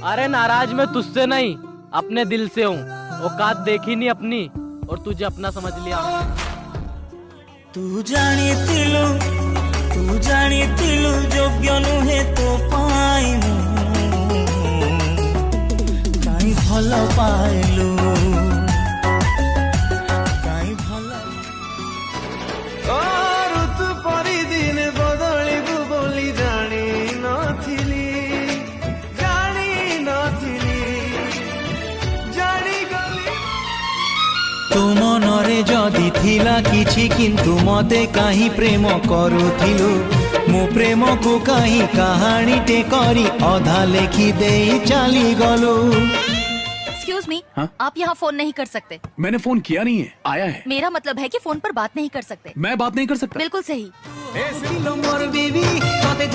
अरे नाराज मैं तुझसे नहीं, अपने दिल से हूँ। औकात देखी नहीं अपनी और तुझे अपना समझ लिया। तू जानिथिलु योग्य नुहे तो पाई काई भल पाइलु काई भल ऋतु परी दिन बदलिबु बोली जानी नथिली तु मनरे जदि थिला किछि किंतु मते काहि प्रेम करुथिलु मु प्रेम को काहि कहानी टे करी अधा लेखी दे चली गलु। एक्सक्यूज मी, आप यहाँ फोन नहीं कर सकते। मैंने फोन किया नहीं है, आया है। मेरा मतलब है कि फोन पर बात नहीं कर सकते। मैं बात नहीं कर सकता। बिल्कुल सही। मोर बीवी तते